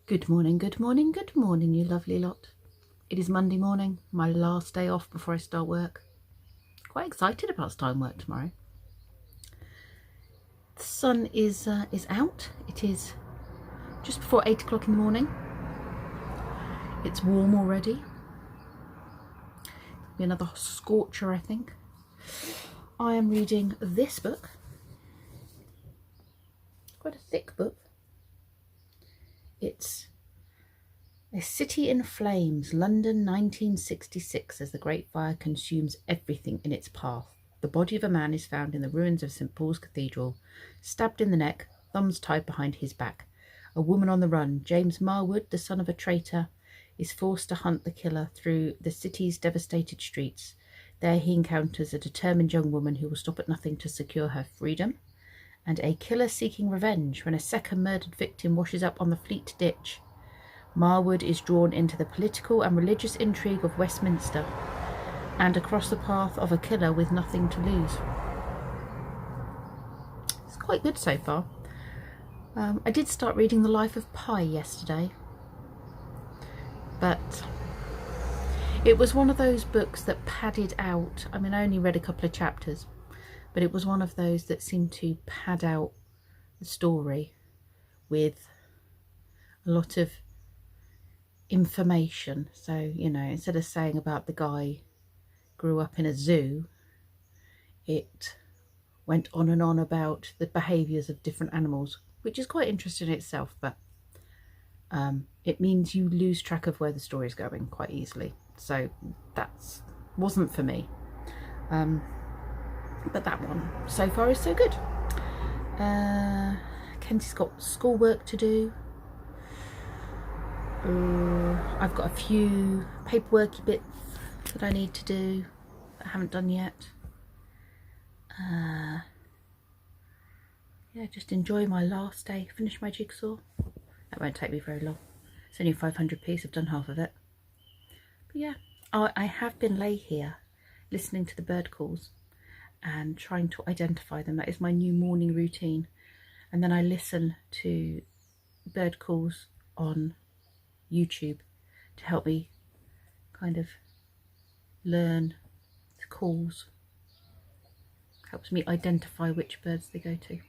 Good morning, good morning, good morning, you lovely lot. It is Monday morning, my last day off before I start work. Quite excited about starting work tomorrow. The sun is out. It is just before 8 o'clock in the morning. It's warm already. It'll be another scorcher, I think. I am reading this book. Quite a thick book. It's A City in Flames, London 1966, as the Great Fire consumes everything in its path. The body of a man is found in the ruins of St. Paul's Cathedral, stabbed in the neck, thumbs tied behind his back. A woman on the run, James Marwood, the son of a traitor, is forced to hunt the killer through the city's devastated streets. There he encounters a determined young woman who will stop at nothing to secure her freedom, and a killer seeking revenge when a second murdered victim washes up on the Fleet Ditch. Marwood is drawn into the political and religious intrigue of Westminster and across the path of a killer with nothing to lose. It's quite good so far. I did start reading The Life of Pi yesterday, but it was one of those books that padded out. I mean, I only read a couple of chapters, but it was one of those that seemed to pad out the story with a lot of information. So, you know, instead of saying about the guy grew up in a zoo, it went on and on about the behaviours of different animals, which is quite interesting in itself, but it means you lose track of where the story is going quite easily. So that wasn't for me. But that one so far is so good. Kenzie's got schoolwork to do. I've got a few paperworky bits that I need to do that I haven't done yet. Yeah, just enjoy my last day, finish my jigsaw. That won't take me very long. It's only a 500 piece, I've done half of it. But yeah, I have been lay here listening to the bird calls and trying to identify them. That is my new morning routine. And then I listen to bird calls on YouTube to help me kind of learn the calls. Helps me identify which birds they go to.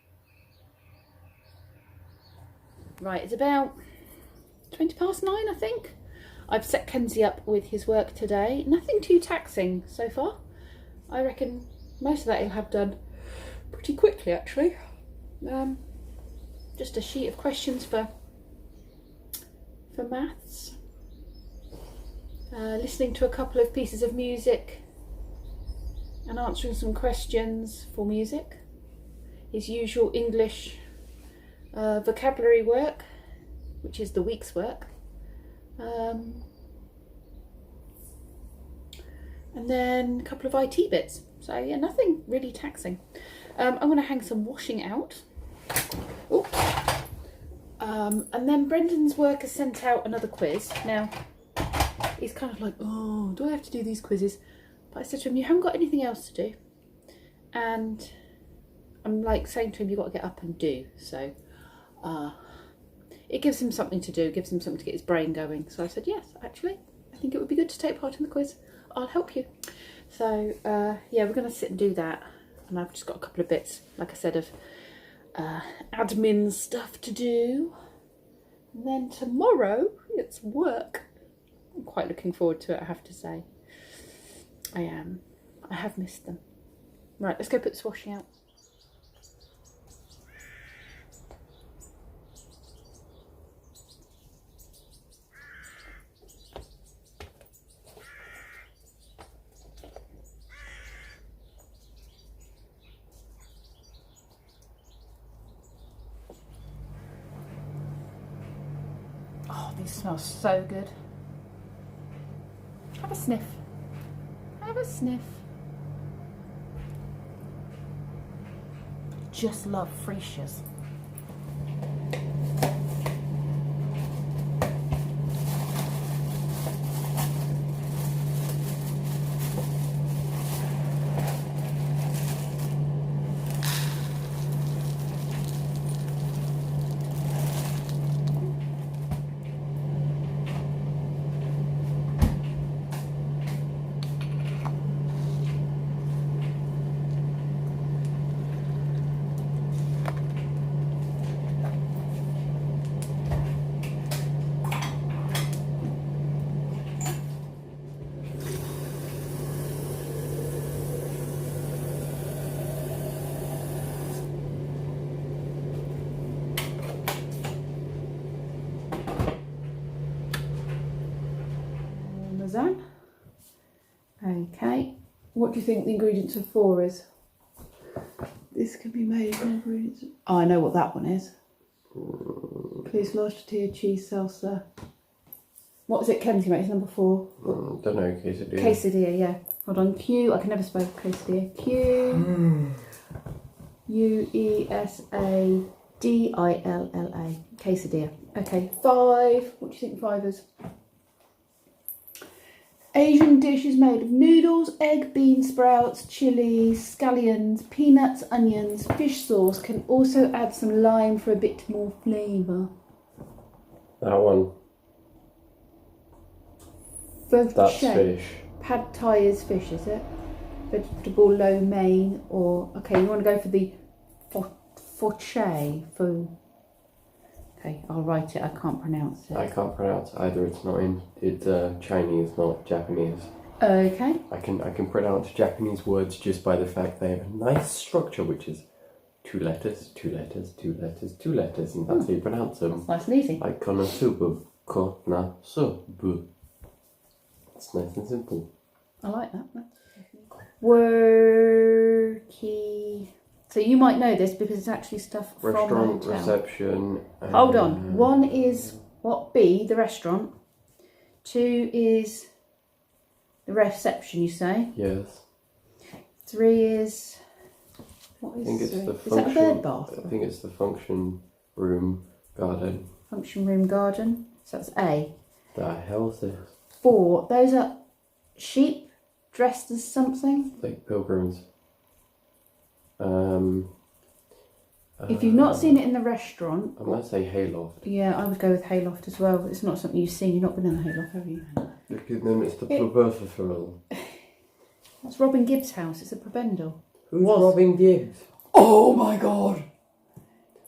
Right, it's about 20 past 9, I think. I've set Kenzie up with his work today. Nothing too taxing so far. I reckon most of that he'll have done pretty quickly, actually. Just a sheet of questions for maths. Listening to a couple of pieces of music and answering some questions for music. His usual English vocabulary work, which is the week's work. And then a couple of IT bits. So yeah, nothing really taxing. I'm going to hang some washing out. Oops. And then Brendan's work has sent out another quiz. Now, he's kind of like, oh, do I have to do these quizzes? But I said to him, you haven't got anything else to do. And I'm like saying to him, you've got to get up and do. So it gives him something to do, gives him something to get his brain going. So I said, yes, actually, I think it would be good to take part in the quiz. I'll help you. So yeah, we're going to sit and do that. And I've just got a couple of bits, like I said, of admin stuff to do. And then tomorrow it's work. I'm quite looking forward to it, I have to say. I am. I have missed them. Right, let's go put this washing out. Oh, these smell so good. Have a sniff. Have a sniff. Just love freesias. parmesan. Okay. What do you think the ingredients for 4 is? This can be made from ingredients. Oh, I know what that one is. Please, large tortilla, cheese, salsa. What was it, Kenzie, mate? It's number 4. Don't know, quesadilla. Quesadilla, yeah. Hold on, Q. I can never spell quesadilla. Q. U-E-S-A-D-I-L-L-A. Quesadilla. Okay, 5. What do you think 5 is? Asian dish is made of noodles, egg, bean sprouts, chilies, scallions, peanuts, onions, fish sauce. Can also add some lime for a bit more flavour. That one. That's fish. Pad Thai is fish, is it? Vegetable lo mein, or okay, you want to go for the focaccia. Okay, I'll write it. I can't pronounce it. I can't pronounce either. It's not in. It's Chinese, not Japanese. Okay. I can pronounce Japanese words just by the fact they have a nice structure, which is 2 letters, 2 letters, 2 letters, 2 letters, and that's how you pronounce them. That's nice and easy. Like konosubu, konosubu. It's nice and simple. I like that. Worky. So you might know this because it's actually stuff from the Restaurant, hotel. reception. Hold on. 1 is what? B, the restaurant. 2 is the reception, you say? Yes. 3 is... What is I think it's 3? the Is that a bird bath? I think it's the function room garden. Function room garden. So that's A. The hell is this? 4. Those are sheep dressed as something. Like pilgrims. If you've not seen it in the restaurant... I might say hayloft. Yeah, I would go with hayloft as well. It's not something you've seen. You've not been in the hayloft, have you? Because then it's the Proverfafil. That's Robin Gibbs' house. It's a prebendal. Who's Robin Gibbs? Oh my god!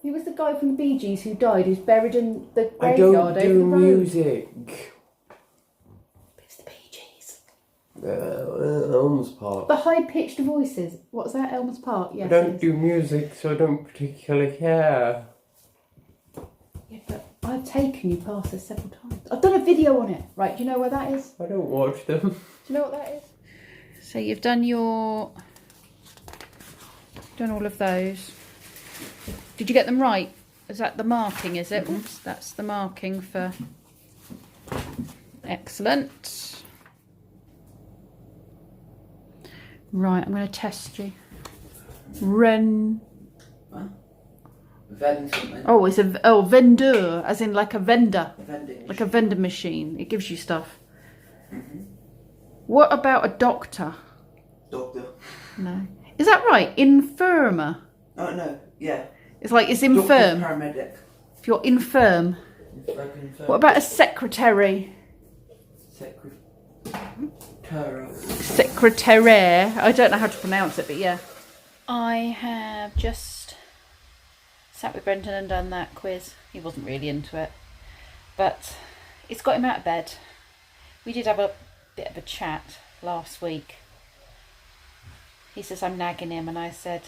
He was the guy from the Bee Gees who died, who's buried in the graveyard over the road. I don't do music. It's the Bee Gees. Elms Park. The high-pitched voices. What's that? Elms Park? Yes. I don't do music, so I don't particularly care. Yeah, but I've taken you past this several times. I've done a video on it. Right, do you know where that is? I don't watch them. Do you know what that is? So you've done all of those. Did you get them right? Is that the marking, is it? Oops, that's the marking for... Excellent. Right, I'm going to test you. Oh, it's a vendor, as in like a vendor. Like a vendor machine. It gives you stuff. What about a doctor? Doctor. No. Is that right? Infirmer? Oh, no, yeah. It's like, it's infirm. Doctor, paramedic. If you're infirm. What about a secretary? Secretary. I don't know how to pronounce it, but yeah. I have just sat with Brendan and done that quiz. He wasn't really into it, but it's got him out of bed. We did have a bit of a chat last week. He says I'm nagging him, and I said,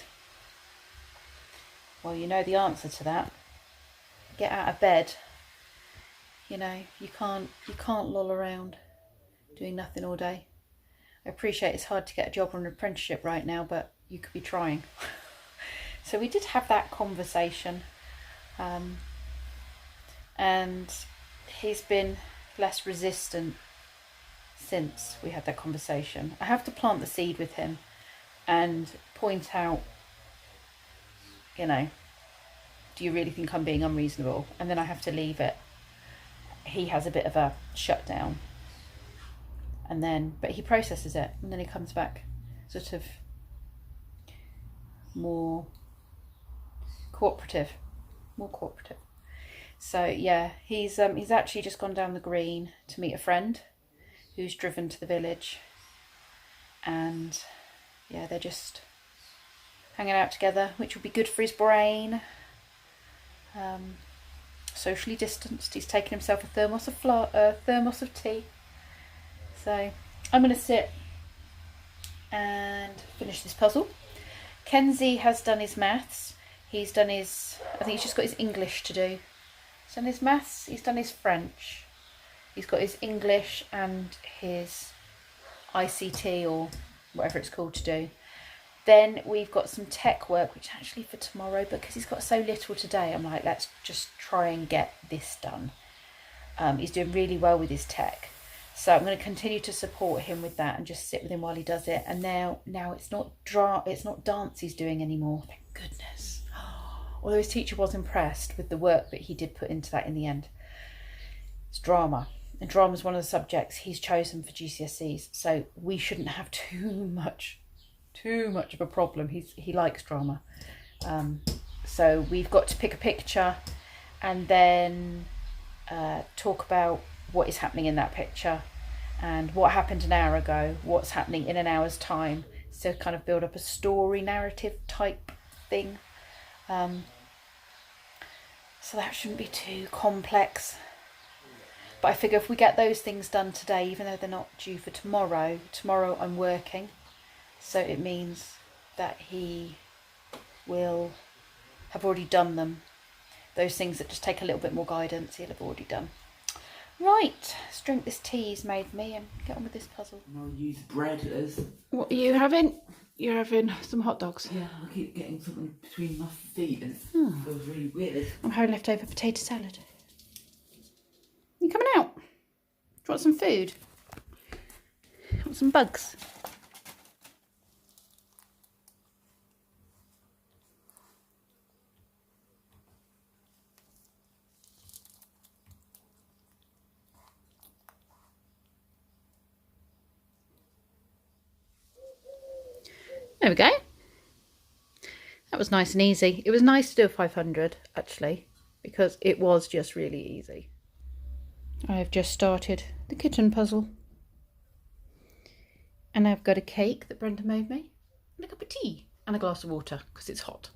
well, you know the answer to that. Get out of bed. You know, you can't loll around doing nothing all day. I appreciate it's hard to get a job or an apprenticeship right now, but you could be trying. So we did have that conversation, and he's been less resistant since we had that conversation. I have to plant the seed with him and point out, you know, do you really think I'm being unreasonable? And then I have to leave it. He has a bit of a shutdown, and then, but he processes it, and then he comes back sort of more cooperative. So yeah, he's actually just gone down the green to meet a friend who's driven to the village, and yeah, they're just hanging out together, which will be good for his brain. Socially distanced. He's taken himself a thermos of tea. So I'm going to sit and finish this puzzle. Kenzie has done his maths. He's done his, I think he's just got his English to do. He's done his maths, he's done his French. He's got his English and his ICT or whatever it's called to do. Then we've got some tech work, which actually for tomorrow, but because he's got so little today, I'm like, let's just try and get this done. He's doing really well with his tech. So I'm going to continue to support him with that and just sit with him while he does it. And now it's not dance he's doing anymore. Thank goodness. Although his teacher was impressed with the work that he did put into that in the end. It's drama. And drama is one of the subjects he's chosen for GCSEs. So we shouldn't have too much of a problem. He likes drama. So we've got to pick a picture and then talk about what is happening in that picture and what happened an hour ago, what's happening in an hour's time. So kind of build up a story narrative type thing. So that shouldn't be too complex. But I figure if we get those things done today, even though they're not due for tomorrow I'm working. So it means that he will have already done them. Those things that just take a little bit more guidance, he'll have already done. Right, let's drink this tea he's made me and get on with this puzzle. And I'll use bread as... What are you having? You're having some hot dogs? Yeah, I keep getting something between my feet and it feels really weird. I'm having leftover potato salad. You coming out? Do you want some food? Want some bugs? There we go. That was nice and easy. It was nice to do a 500 actually, because it was just really easy. I've just started the kitten puzzle. And I've got a cake that Brenda made me, and a cup of tea, and a glass of water, because it's hot.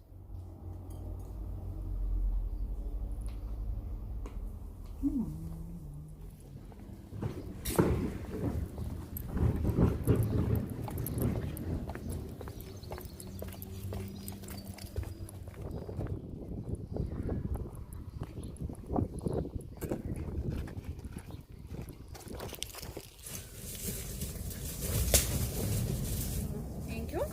Thank you.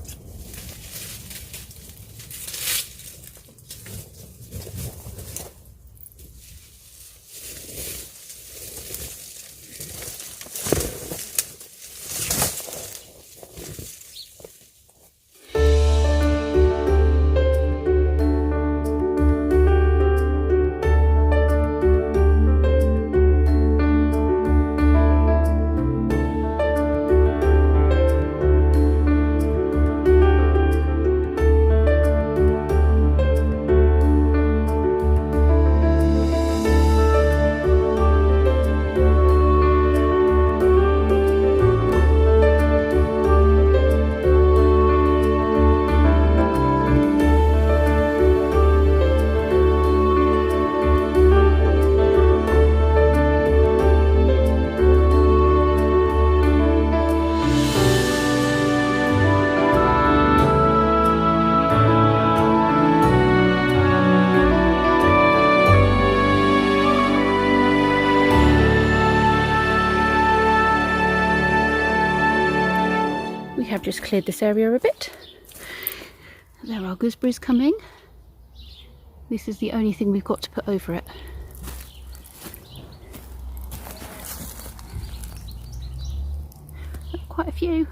We have just cleared this area a bit. There are gooseberries coming. This is the only thing we've got to put over it. Quite a few.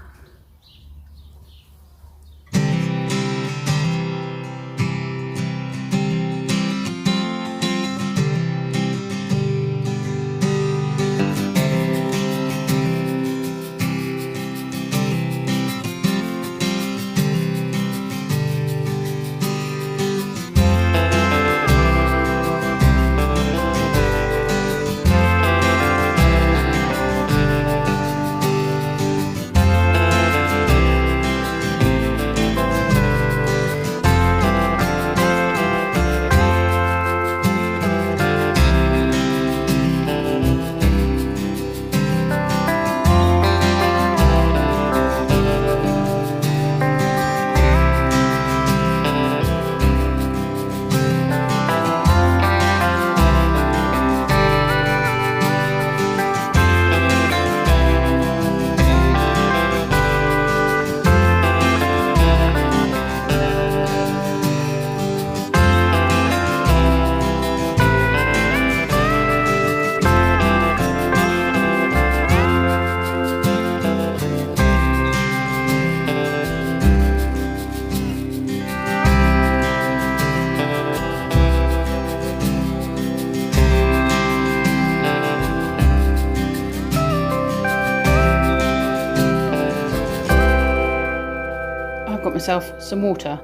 myself some water,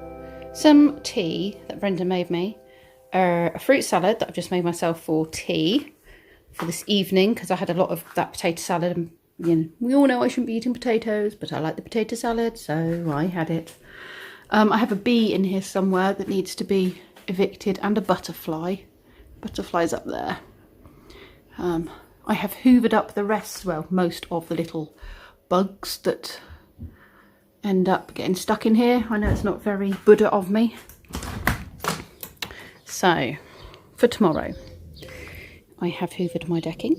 some tea that Brenda made me, a fruit salad that I've just made myself for tea for this evening because I had a lot of that potato salad. And, you know, we all know I shouldn't be eating potatoes, but I like the potato salad, so I had it. I have a bee in here somewhere that needs to be evicted and a butterfly. Butterfly's up there. I have hoovered up the rest, well, most of the little bugs that end up getting stuck in here. I know it's not very Buddha of me. So, for tomorrow, I have hoovered my decking.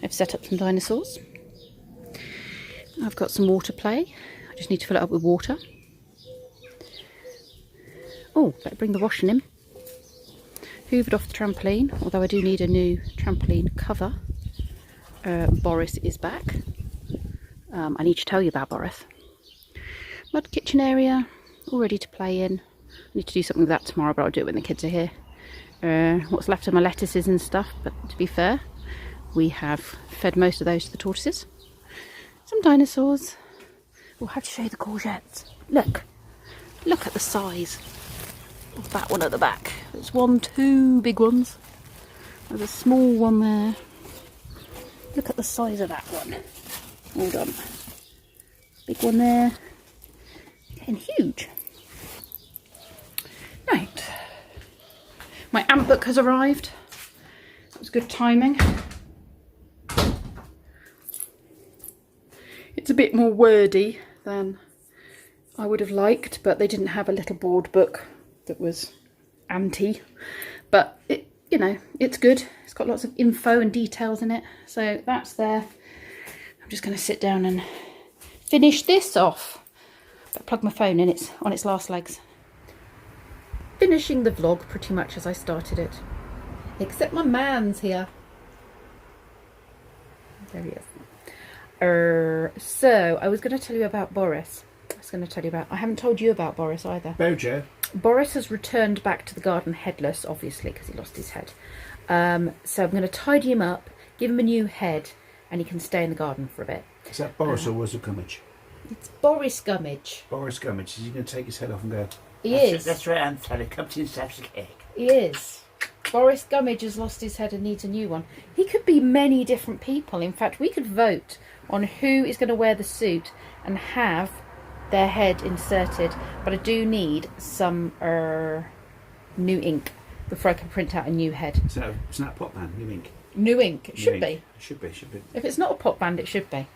I've set up some dinosaurs. I've got some water play. I just need to fill it up with water. Oh, better bring the washing in. Hoovered off the trampoline, although I do need a new trampoline cover. Boris is back. I need to tell you about Boris. Mud kitchen area, all ready to play in. I need to do something with that tomorrow, but I'll do it when the kids are here. What's left of my lettuces and stuff, but to be fair, we have fed most of those to the tortoises. Some dinosaurs. We'll have to show you the courgettes. Look at the size of that one at the back. There's two big ones. There's a small one there. Look at the size of that one. Hold on. Big one there. Getting huge. Right. My ant book has arrived. That was good timing. It's a bit more wordy than I would have liked, but they didn't have a little board book that was anti. But it, you know, it's good. It's got lots of info and details in it. So that's there. I'm just going to sit down and finish this off. But plug my phone in, it's on its last legs. Finishing the vlog pretty much as I started it. Except my man's here. There he is. So, I was going to tell you about Boris. I haven't told you about Boris either. Bojo. Boris has returned back to the garden headless, obviously, because he lost his head. So I'm going to tidy him up, give him a new head, and he can stay in the garden for a bit. Is that Boris or was it Gummidge? It's Boris Gummidge. Boris Gummidge. Is he going to take his head off and go? He is. That's right, Anthony. Comes in steps a cake. He is. Boris Gummidge has lost his head and needs a new one. He could be many different people. In fact, we could vote on who is going to wear the suit and have their head inserted. But I do need some new ink before I can print out a new head. So it's not a pop band, new ink. New ink. It should be. Should be. If it's not a pop band, it should be.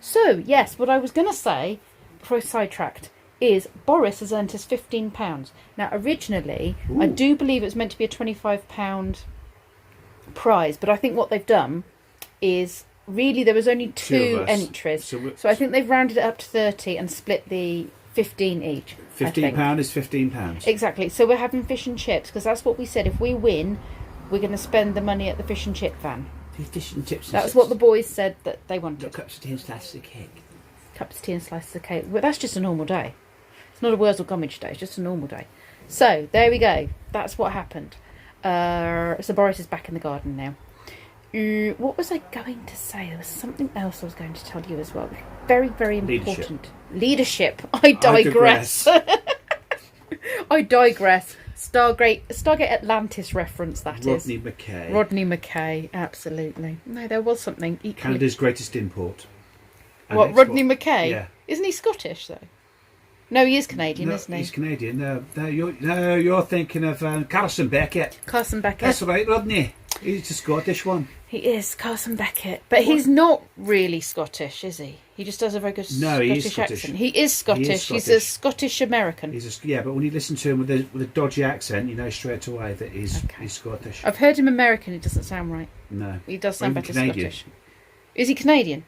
So, yes, what I was going to say, before I sidetracked, is Boris has earned his £15. Now, originally, I do believe it was meant to be a £25 prize, but I think what they've done is, really, there was only two entries. So I think they've rounded it up to 30 and split the 15 each. £15 is £15. Exactly. So we're having fish and chips, because that's what we said. If we win, we're going to spend the money at the fish and chip van. Fish and chips. That was what the boys said that they wanted. Cups of tea and slices of cake. Cups of tea and slices of cake. Well, that's just a normal day. It's not a Wurzel Gummidge day. It's just a normal day. So there we go. That's what happened. So Boris is back in the garden now. What was I going to say? There was something else I was going to tell you as well. Very, very important. Leadership. I digress. I digress. Stargate Atlantis reference, that is. Rodney McKay, absolutely. No, there was something equally... Canada's greatest import. And what, Rodney McKay? Yeah. Isn't he Scottish, though? No, he is Canadian, isn't he? He's Canadian. No, you're thinking of Carson Beckett. Carson Beckett. That's right, Rodney. He's the Scottish one. He is, Carson Beckett. But he's not really Scottish, is he? He just does a very good Scottish accent. He is Scottish. He's a Scottish American. Yeah, but when you listen to him with a dodgy accent, you know straight away that he's Scottish. I've heard him American. He doesn't sound right. No. He does sound better Canadian. Scottish. Is he Canadian?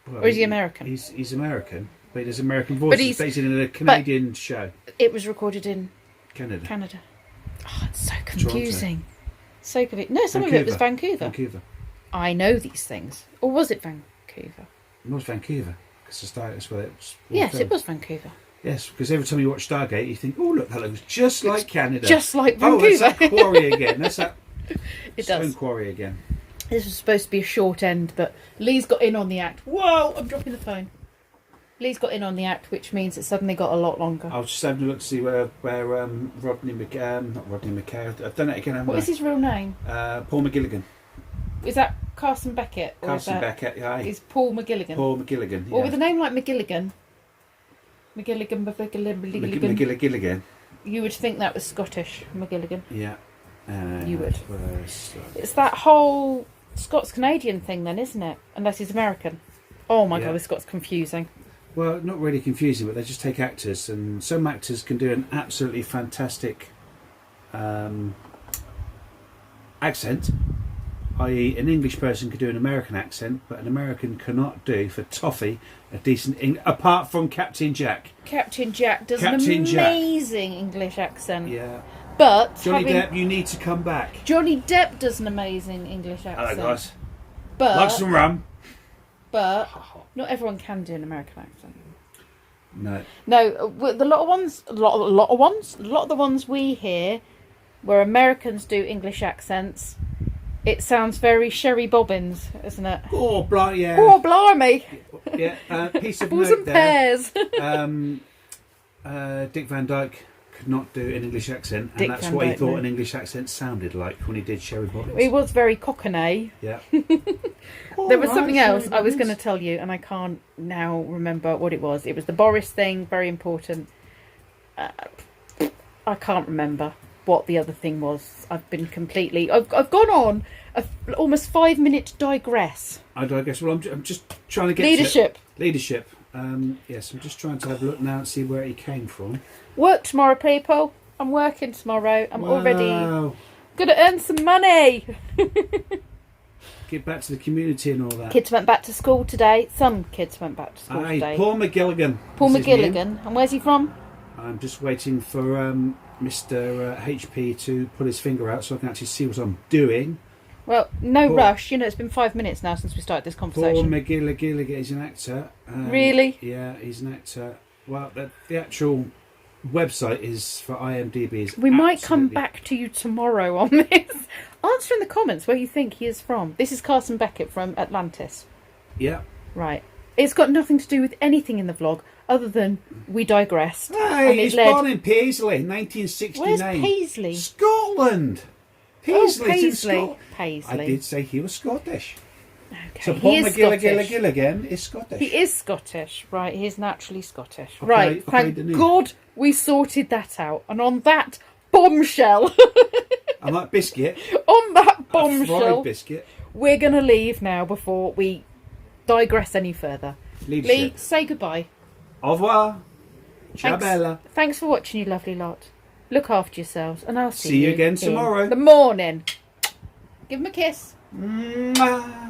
Well, or is he American? He's American, but he does American voices. He's based in a Canadian show. It was recorded in Canada. Oh, it's so confusing. Toronto. So confusing. No, some of it was Vancouver. I know these things. Or was it Vancouver? It was Vancouver. That's where it was. Yes, it was Vancouver. Yes, because every time you watch Stargate, you think, "Oh, look, that looks just like Canada." Just like Vancouver. Oh, that's that quarry again. That's that it stone does. quarry again. This was supposed to be a short end, but Lee's got in on the act. Whoa! I'm dropping the phone. Lee's got in on the act, which means it suddenly got a lot longer. I was just having a look to see where Rodney not Rodney McCare. I've done it again. What is his real name? Paul McGilligan. Is that Carson Beckett? Or Carson is that, Beckett. Aye. is Paul McGilligan? Paul McGilligan. Yeah. Or with a name like McGilligan, McGilligan. you would think that was Scottish. McGilligan. Yeah. You would. It's that whole Scots-Canadian thing then, isn't it? Unless he's American. Oh my God, this Scots confusing. Well, not really confusing, but they just take actors, and some actors can do an absolutely fantastic accent, i.e. an English person could do an American accent, but an American cannot do, for toffee, a decent apart from Captain Jack. Captain Jack does an amazing English accent. Yeah. But Johnny Depp, you need to come back. Johnny Depp does an amazing English accent. Hello, guys. But Like some rum. But not everyone can do an American accent. No. No, a lot of the ones we hear, where Americans do English accents, it sounds very Sherry Bobbins, isn't it? Oh, yeah. Oh, blimey! Yeah, piece of Balls note and there. pears. Dick Van Dyke could not do an English accent, and Dick that's Van what he Dyke, thought no. an English accent sounded like when he did Sherry Bobbins. He was very cockney. Yeah. There was something else I was going to tell you, and I can't now remember what it was. It was the Boris thing, very important. I can't remember what the other thing was. I've been completely... I've gone on almost 5-minute digress. I digress. Well, I'm just trying to get Leadership. Leadership. Yes, I'm just trying to have a look now and see where he came from. Work tomorrow, people. I'm working tomorrow. I'm already Wow. going to earn some money. Get back to the community and all that. Kids went back to school today. Some kids went back to school Aye, today. Paul McGilligan. Paul is his name. McGilligan. And where's he from? I'm just waiting for Mr. HP to pull his finger out so I can actually see what I'm doing. Well, no Paul. rush. You know, it's been 5 minutes now since we started this Paul conversation. McGilligan is an actor. Really? Yeah, he's an actor. Well, the actual website is for IMDb. Is We might come absolutely- back to you tomorrow on this. Answer in the comments where you think he is from. This is Carson Beckett from Atlantis. Yeah. Right. It's got nothing to do with anything in the vlog other than we digressed. Hey, and it he's led... born in Paisley, 1969. Where's Paisley? Scotland. Paisley's in Paisley. Scotland. Paisley. I did say he was Scottish. Okay. So Paul He is Scottish. McGilligan is Scottish. He is Scottish, right? He is naturally Scottish, Okay, right? okay, Thank didn't he? God we sorted that out. And on that bombshell, And that biscuit, on that a fried bombshell, biscuit, we're gonna leave now before we digress any further. leadership. Lee, say goodbye. Au revoir. Ciao, Thanks. Bella. Thanks for watching, you lovely lot. Look after yourselves, and I'll see See you again in tomorrow. the morning. Give him a kiss. Mwah.